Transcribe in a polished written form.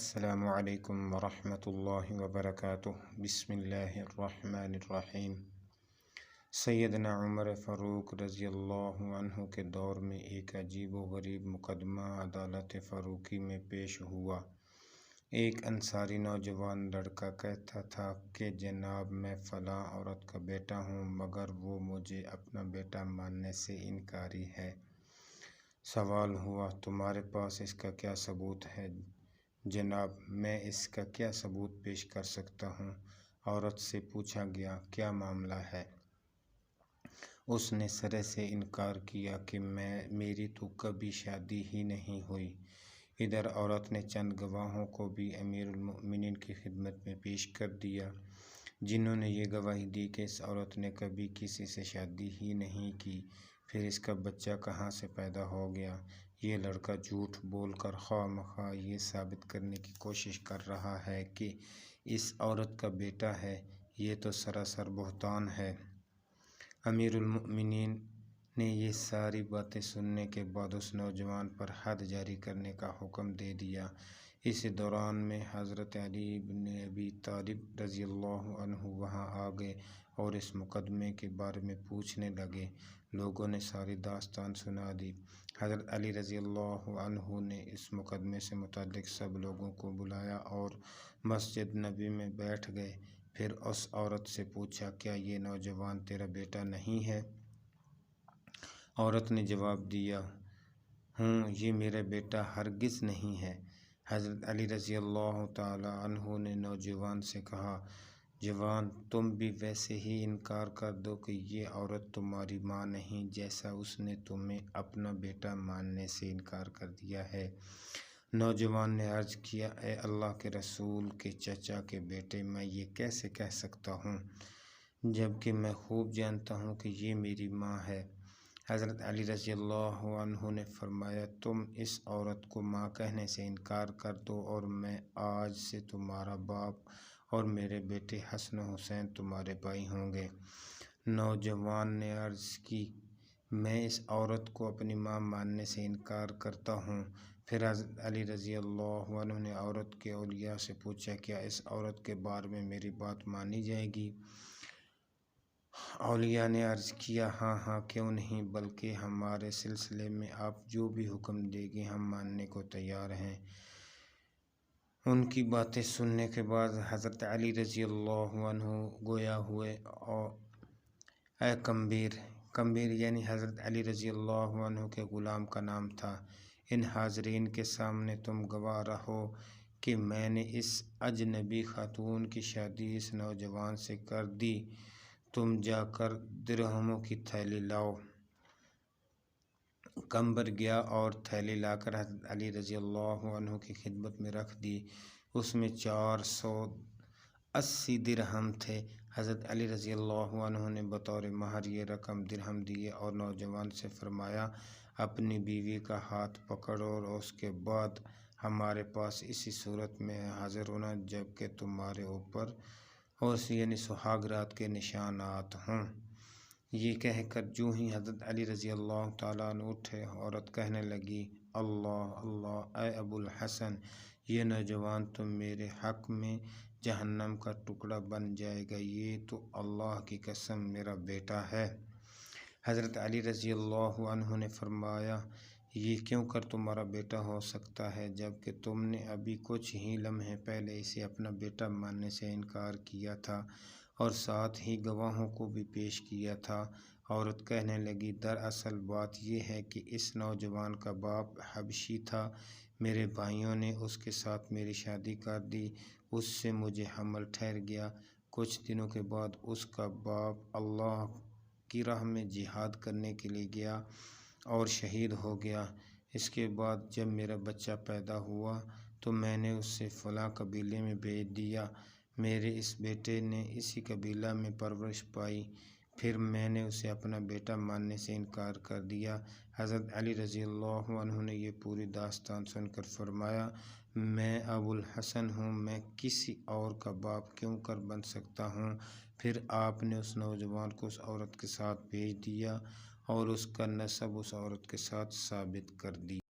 السلام علیکم ورحمۃ اللہ وبرکاتہ۔ بسم اللہ الرحمن الرحیم۔ سیدنا عمر فاروق رضی اللہ عنہ کے دور میں ایک عجیب و غریب مقدمہ عدالت فاروقی میں پیش ہوا۔ ایک انصاری نوجوان لڑکا کہتا تھا کہ جناب میں فلاں عورت کا بیٹا ہوں، مگر وہ مجھے اپنا بیٹا ماننے سے انکاری ہے۔ سوال ہوا، تمہارے پاس اس کا کیا ثبوت ہے؟ جناب میں اس کا کیا ثبوت پیش کر سکتا ہوں؟ عورت سے پوچھا گیا، کیا معاملہ ہے؟ اس نے سرے سے انکار کیا کہ میری تو کبھی شادی ہی نہیں ہوئی۔ ادھر عورت نے چند گواہوں کو بھی امیر المؤمنین کی خدمت میں پیش کر دیا، جنہوں نے یہ گواہی دی کہ اس عورت نے کبھی کسی سے شادی ہی نہیں کی، پھر اس کا بچہ کہاں سے پیدا ہو گیا؟ یہ لڑکا جھوٹ بول کر خواہ مخواہ یہ ثابت کرنے کی کوشش کر رہا ہے کہ اس عورت کا بیٹا ہے۔ یہ تو سراسر بہتان ہے۔ امیر المؤمنین نے یہ ساری باتیں سننے کے بعد اس نوجوان پر حد جاری کرنے کا حکم دے دیا۔ اس دوران میں حضرت علی بن ابی طالب رضی اللہ عنہ وہاں آ گئے اور اس مقدمے کے بارے میں پوچھنے لگے۔ لوگوں نے ساری داستان سنا دی۔ حضرت علی رضی اللہ عنہ نے اس مقدمے سے متعلق سب لوگوں کو بلایا اور مسجد نبوی میں بیٹھ گئے۔ پھر اس عورت سے پوچھا، کیا یہ نوجوان تیرا بیٹا نہیں ہے؟ عورت نے جواب دیا، ہوں، یہ میرا بیٹا ہرگز نہیں ہے۔ حضرت علی رضی اللہ تعالی عنہ نے نوجوان سے کہا، جوان، تم بھی ویسے ہی انکار کر دو کہ یہ عورت تمہاری ماں نہیں، جیسا اس نے تمہیں اپنا بیٹا ماننے سے انکار کر دیا ہے۔ نوجوان نے عرض کیا، اے اللہ کے رسول کے چچا کے بیٹے، میں یہ کیسے کہہ سکتا ہوں، جبکہ میں خوب جانتا ہوں کہ یہ میری ماں ہے۔ حضرت علی رضی اللہ عنہ نے فرمایا، تم اس عورت کو ماں کہنے سے انکار کر دو اور میں آج سے تمہارا باپ اور میرے بیٹے حسن و حسین تمہارے بھائی ہوں گے۔ نوجوان نے عرض کی، میں اس عورت کو اپنی ماں ماننے سے انکار کرتا ہوں۔ پھر حضرت علی رضی اللہ عنہ نے عورت کے اولیاء سے پوچھا، کیا اس عورت کے بارے میں میری بات مانی جائے گی؟ اولیاء نے عرض کیا، ہاں ہاں، کیوں نہیں، بلکہ ہمارے سلسلے میں آپ جو بھی حکم دے گی ہم ماننے کو تیار ہیں۔ ان کی باتیں سننے کے بعد حضرت علی رضی اللہ عنہ گویا ہوئے، اے کمبیر! کمبیر یعنی حضرت علی رضی اللہ عنہ کے غلام کا نام تھا۔ ان حاضرین کے سامنے تم گواہ رہو کہ میں نے اس اجنبی خاتون کی شادی اس نوجوان سے کر دی۔ تم جا کر درہموں کی تھیلی لاؤ۔ کمبر گیا اور تھیلی لا کر حضرت علی رضی اللہ عنہ کی خدمت میں رکھ دی۔ اس میں 480 درہم تھے۔ حضرت علی رضی اللہ عنہ نے بطور مہر یہ رقم درہم دیے اور نوجوان سے فرمایا، اپنی بیوی کا ہاتھ پکڑ اور اس کے بعد ہمارے پاس اسی صورت میں حاضر ہونا جبکہ تمہارے اوپر یعنی سہاگ رات کے نشانات ہوں۔ یہ کہہ کر جو ہی حضرت علی رضی اللہ تعالیٰ عنہ اٹھے، عورت کہنے لگی، اللہ اللہ، اے ابو الحسن، یہ نوجوان تو میرے حق میں جہنم کا ٹکڑا بن جائے گا، یہ تو اللہ کی قسم میرا بیٹا ہے۔ حضرت علی رضی اللہ عنہ نے فرمایا، یہ کیوں کر تمہارا بیٹا ہو سکتا ہے جبکہ تم نے ابھی کچھ ہی لمحے پہلے اسے اپنا بیٹا ماننے سے انکار کیا تھا اور ساتھ ہی گواہوں کو بھی پیش کیا تھا؟ عورت کہنے لگی، دراصل بات یہ ہے کہ اس نوجوان کا باپ حبشی تھا، میرے بھائیوں نے اس کے ساتھ میری شادی کر دی، اس سے مجھے حمل ٹھہر گیا۔ کچھ دنوں کے بعد اس کا باپ اللہ کی راہ میں جہاد کرنے کے لیے گیا اور شہید ہو گیا۔ اس کے بعد جب میرا بچہ پیدا ہوا تو میں نے اسے فلاں قبیلے میں بھیج دیا۔ میرے اس بیٹے نے اسی قبیلہ میں پرورش پائی، پھر میں نے اسے اپنا بیٹا ماننے سے انکار کر دیا۔ حضرت علی رضی اللہ عنہ نے یہ پوری داستان سن کر فرمایا، میں ابو الحسن ہوں، میں کسی اور کا باپ کیوں کر بن سکتا ہوں؟ پھر آپ نے اس نوجوان کو اس عورت کے ساتھ بھیج دیا اور اس کا نسب اس عورت کے ساتھ ثابت کر دیا۔